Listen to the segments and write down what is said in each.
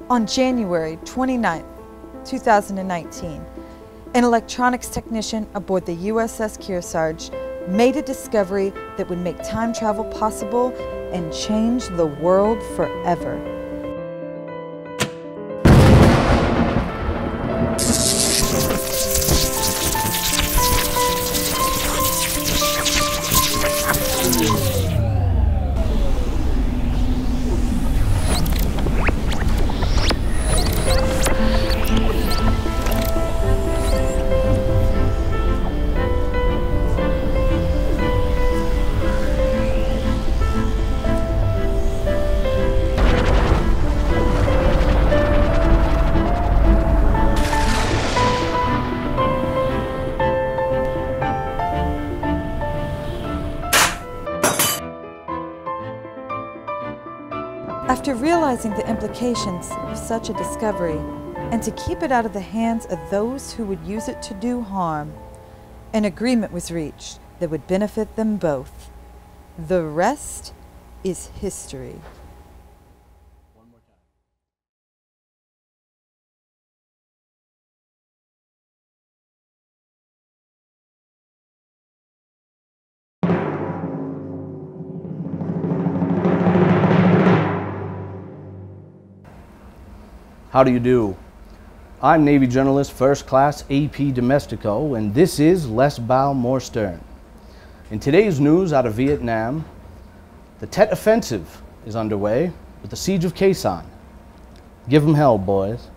On January 29, 2019, an electronics technician aboard the USS Kearsarge made a discovery that would make time travel possible and change the world forever. After realizing the implications of such a discovery, and to keep it out of the hands of those who would use it to do harm, an agreement was reached that would benefit them both. The rest is history. One more time. How do you do? I'm Navy journalist First Class A.P. DiMestico, and this is Less Bow, More Stern. In today's news out of Vietnam, the Tet Offensive is underway with the siege of Khe Sanh. Give them hell, boys.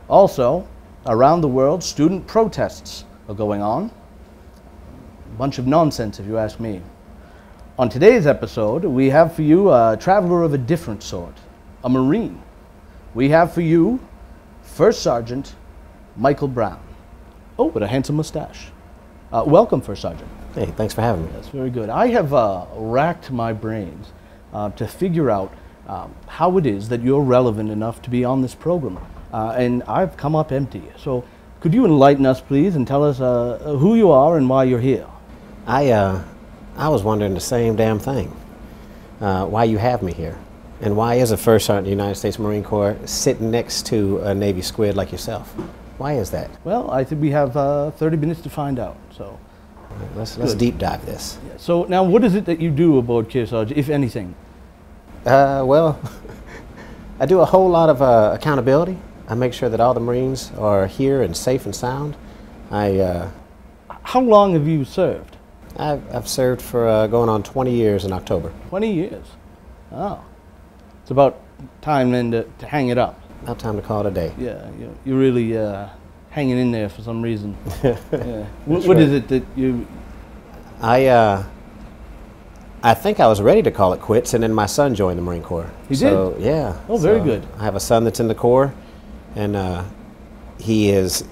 Also, around the world, student protests are going on. A bunch of nonsense, if you ask me. On today's episode, we have for you a traveler of a different sort, a Marine. We have for you First Sergeant Michael Brown. Oh, with a handsome mustache. Welcome, First Sergeant. Hey, thanks for having me. That's very good. I have racked my brains to figure out how it is that you're relevant enough to be on this program. And I've come up empty. So could you enlighten us, please, and tell us who you are and why you're here? I was wondering the same damn thing. Why you have me here. And why is a First Sergeant of the United States Marine Corps sitting next to a Navy squid like yourself? Why is that? Well, I think we have 30 minutes to find out. So let's deep dive this. Yeah. So now, what is it that you do aboard Kearsarge, if anything? Well, I do a whole lot of accountability. I make sure that all the Marines are here and safe and sound. How long have you served? I've served for going on 20 years in October. 20 years. Oh. It's about time then to hang it up. About time to call it a day. Yeah, you're really hanging in there for some reason. Yeah. What right. is it that you... I think I was ready to call it quits, and then my son joined the Marine Corps. He did? Yeah. Oh, very good. I have a son that's in the Corps, and he has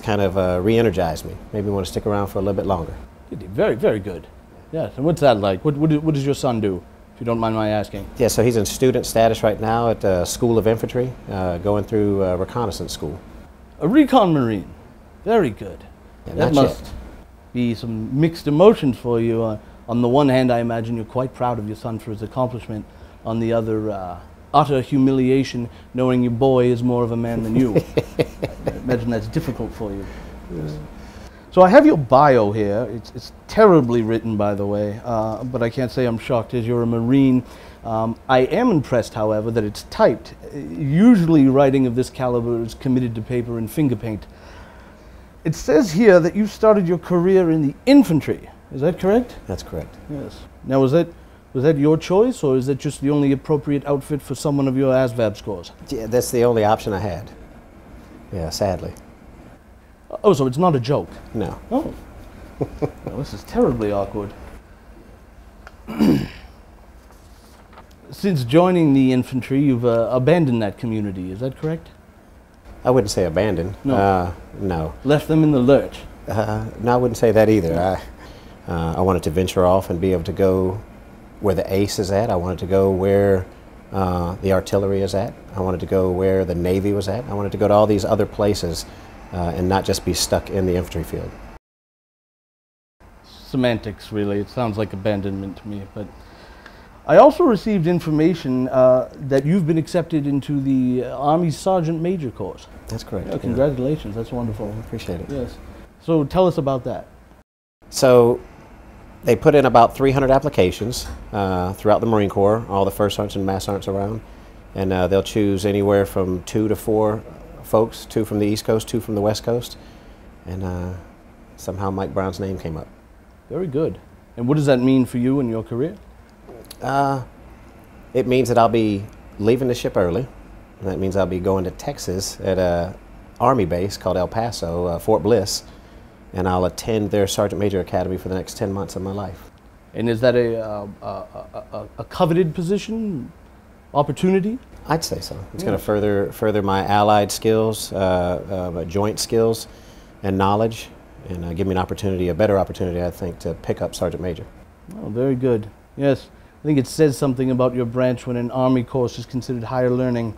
kind of re-energized me. Made me want to stick around for a little bit longer. Very, very good. Yes. And what's that like? What does your son do, if you don't mind my asking? Yeah, so he's in student status right now at the School of Infantry, going through reconnaissance school. A recon Marine. Very good. Yeah, that must be some mixed emotions for you. On the one hand, I imagine you're quite proud of your son for his accomplishment. On the other, utter humiliation, knowing your boy is more of a man than you. I imagine that's difficult for you. Yes. So I have your bio here. It's terribly written, by the way, but I can't say I'm shocked as you're a Marine. I am impressed, however, that it's typed. Usually writing of this caliber is committed to paper and finger paint. It says here that you started your career in the infantry. Is that correct? That's correct. Yes. Now, was that your choice, or is that just the only appropriate outfit for someone of your ASVAB scores? Yeah, that's the only option I had. Yeah, sadly. Oh, so it's not a joke? No. Oh. Well, this is terribly awkward. Since joining the infantry, you've abandoned that community, is that correct? I wouldn't say abandoned. No. No. Left them in the lurch? No, I wouldn't say that either. I wanted to venture off and be able to go where the ace is at. I wanted to go where the artillery is at. I wanted to go where the Navy was at. I wanted to go to all these other places and not just be stuck in the infantry field. Semantics, really. It sounds like abandonment to me, but I also received information that you've been accepted into the Army's Sergeant Major course. That's correct. Oh, congratulations, that's wonderful. Appreciate it. Yes. So tell us about that. So they put in about 300 applications throughout the Marine Corps, all the first sergeants and master sergeants around, and they'll choose anywhere from 2 to 4 folks, 2 from the East Coast, 2 from the West Coast, and somehow Mike Brown's name came up. Very good. And what does that mean for you in your career? It means that I'll be leaving the ship early. And that means I'll be going to Texas at a Army base called El Paso, Fort Bliss, and I'll attend their Sergeant Major Academy for the next 10 months of my life. And is that a coveted position, opportunity? I'd say so. It's going to further my allied skills, my joint skills and knowledge, and give me an opportunity, a better opportunity, I think, to pick up Sergeant Major. Oh, very good. Yes. I think it says something about your branch when an Army course is considered higher learning.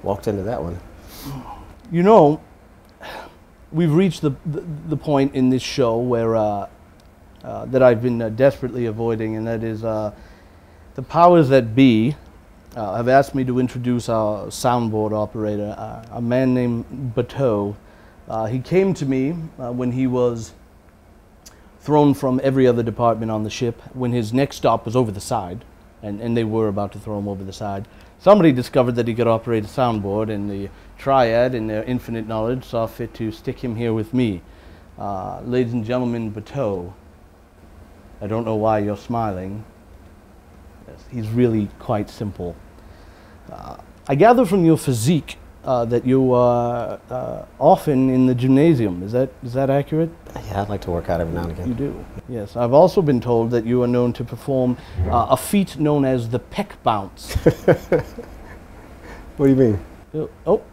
Walked into that one. You know, we've reached the point in this show where that I've been desperately avoiding, and that is the powers that be have asked me to introduce our soundboard operator, a man named Bateau. He came to me when he was thrown from every other department on the ship, when his next stop was over the side, and they were about to throw him over the side. Somebody discovered that he could operate a soundboard, and the Triad, in their infinite knowledge, saw fit to stick him here with me. Ladies and gentlemen, Bateau. I don't know why you're smiling. Yes, he's really quite simple. I gather from your physique that you are often in the gymnasium. Is that accurate? Yeah, I'd like to work out every now and again. You do? Yes. I've also been told that you are known to perform a feat known as the peck bounce. What do you mean?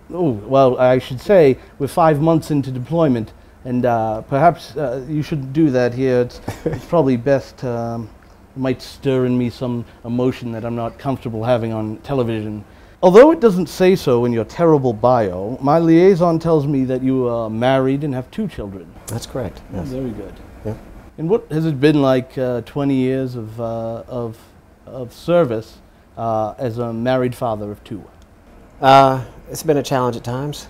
Well, I should say we're 5 months into deployment, and perhaps you shouldn't do that here. It's probably best. It might stir in me some emotion that I'm not comfortable having on television. Although it doesn't say so in your terrible bio, my liaison tells me that you are married and have 2 children. That's correct. Yes. Very good. Yeah. And what has it been like 20 years of service as a married father of 2? It's been a challenge at times.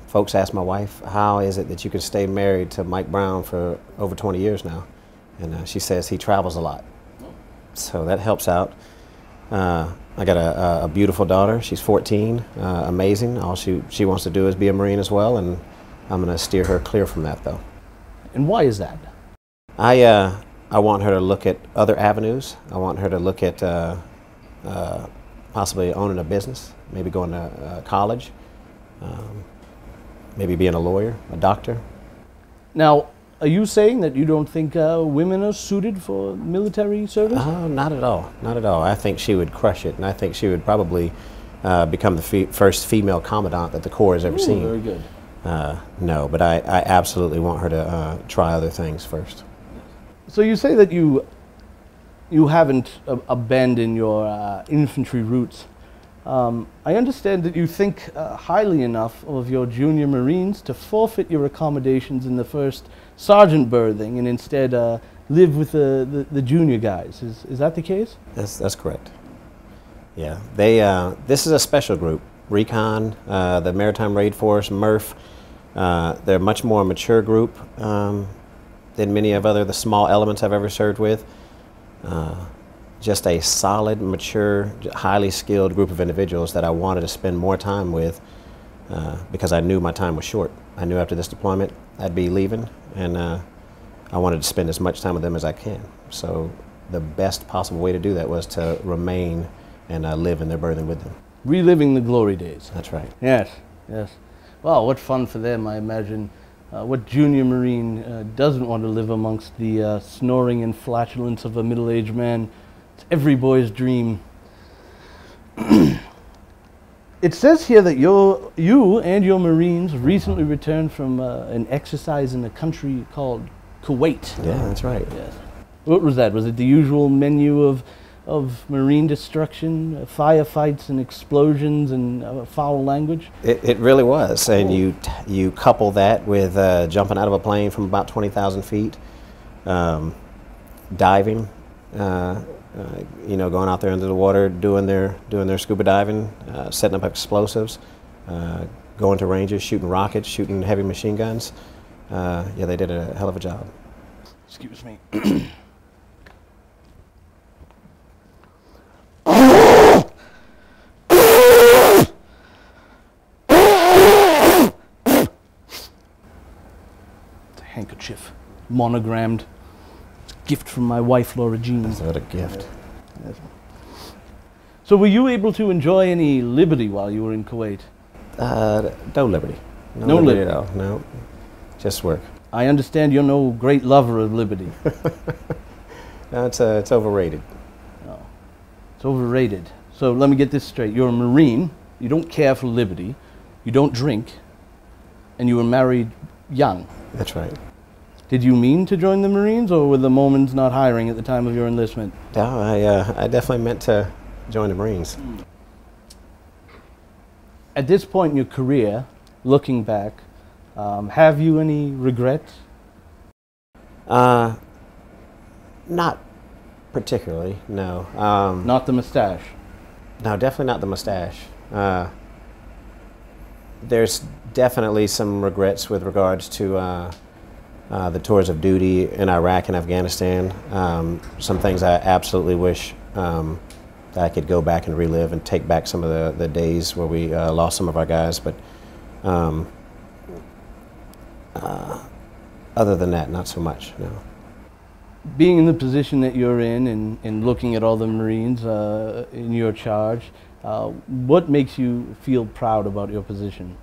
Folks ask my wife, how is it that you can stay married to Mike Brown for over 20 years now? And she says he travels a lot. So that helps out. I got a beautiful daughter. She's 14, amazing. All she wants to do is be a Marine as well, and I'm going to steer her clear from that, though. And why is that? I want her to look at other avenues. I want her to look at possibly owning a business, maybe going to college, maybe being a lawyer, a doctor. Now, are you saying that you don't think women are suited for military service? Not at all. Not at all. I think she would crush it, and I think she would probably become the first female commandant that the Corps has ever seen. Very good. No, but I absolutely want her to try other things first. So you say that you haven't abandoned your infantry roots. I understand that you think highly enough of your junior Marines to forfeit your accommodations in the first sergeant berthing and instead live with the junior guys. Is that the case? That's correct. Yeah, this is a special group. Recon, the Maritime Raid Force, MRF. They're a much more mature group than many of the small elements I've ever served with. Just a solid, mature, highly skilled group of individuals that I wanted to spend more time with because I knew my time was short. I knew after this deployment I'd be leaving, and I wanted to spend as much time with them as I can. So the best possible way to do that was to remain and live in their berthing with them. Reliving the glory days. That's right. Yes, yes. Well, what fun for them, I imagine. What junior Marine doesn't want to live amongst the snoring and flatulence of a middle-aged man? It's every boy's dream. It says here that you and your Marines recently returned from an exercise in a country called Kuwait. Yeah, that's right. Yes. What was that? Was it the usual menu of Marine destruction, firefights and explosions and foul language? It really was, and you couple that with jumping out of a plane from about 20,000 feet, diving, you know, going out there into the water, doing their scuba diving, setting up explosives, going to ranges, shooting rockets, shooting heavy machine guns. Yeah, they did a hell of a job. Excuse me. Handkerchief, monogrammed. It's a gift from my wife, Laura Jean. What a gift. Yes. So were you able to enjoy any liberty while you were in Kuwait? No liberty. No liberty at all. No, just work. I understand you're no great lover of liberty. No, it's overrated. No. It's overrated. So let me get this straight. You're a Marine, you don't care for liberty, you don't drink, and you were married young. That's right. Did you mean to join the Marines, or were the Mormons not hiring at the time of your enlistment? No, I definitely meant to join the Marines. At this point in your career, looking back, have you any regrets? Not particularly, no. Not the mustache? No, definitely not the mustache. There's definitely some regrets with regards to the tours of duty in Iraq and Afghanistan. Some things I absolutely wish that I could go back and relive and take back some of the days where we lost some of our guys. But other than that, not so much, no. Being in the position that you're in and looking at all the Marines in your charge, what makes you feel proud about your position?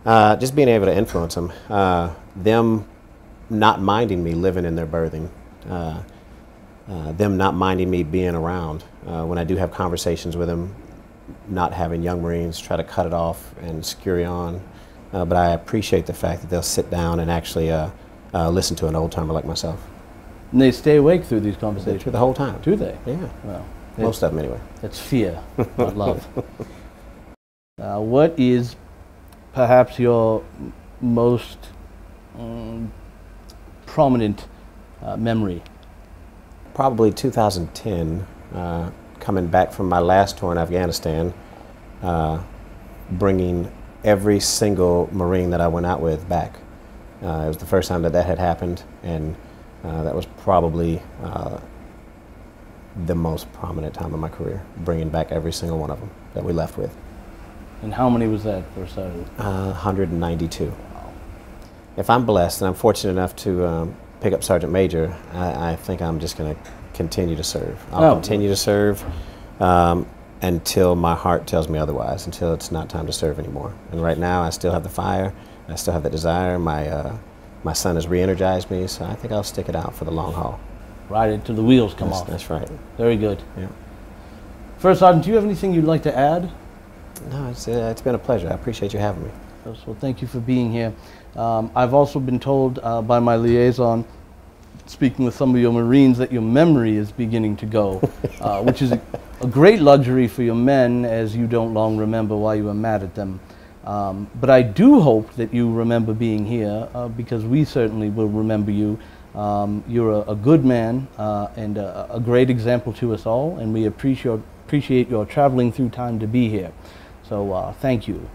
Just being able to influence them. Them not minding me living in their berthing. Them not minding me being around. When I do have conversations with them, not having young Marines try to cut it off and scurry on. But I appreciate the fact that they'll sit down and actually listen to an old-timer like myself. And they stay awake through these conversations? Through the whole time. Do they? Yeah. Well, most of them anyway. That's fear, not love. What is perhaps your most prominent memory? Probably 2010, coming back from my last tour in Afghanistan, bringing every single Marine that I went out with back. It was the first time that had happened, and that was probably the most prominent time of my career, bringing back every single one of them that we left with. And how many was that for started? 192. Wow. If I'm blessed and I'm fortunate enough to pick up Sergeant Major, I think I'm just going to continue to serve. I'll continue to serve until my heart tells me otherwise, until it's not time to serve anymore. And right now I still have the fire, I still have the desire. My son has re-energized me, so I think I'll stick it out for the long haul. Ride it till the wheels come off. That's right. Very good. Yeah. First Sergeant, do you have anything you'd like to add? No, it's been a pleasure. I appreciate you having me. Well, thank you for being here. I've also been told by my liaison, speaking with some of your Marines, that your memory is beginning to go, which is a great luxury for your men, as you don't long remember why you were mad at them. But I do hope that you remember being here, because we certainly will remember you. You're a good man and a great example to us all, and we appreciate your traveling through time to be here. So thank you.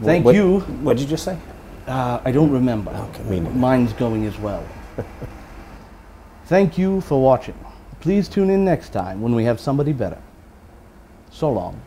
Thank you. What did you just say? I don't remember. Okay, mine's going as well. Thank you for watching. Please tune in next time when we have somebody better. So long.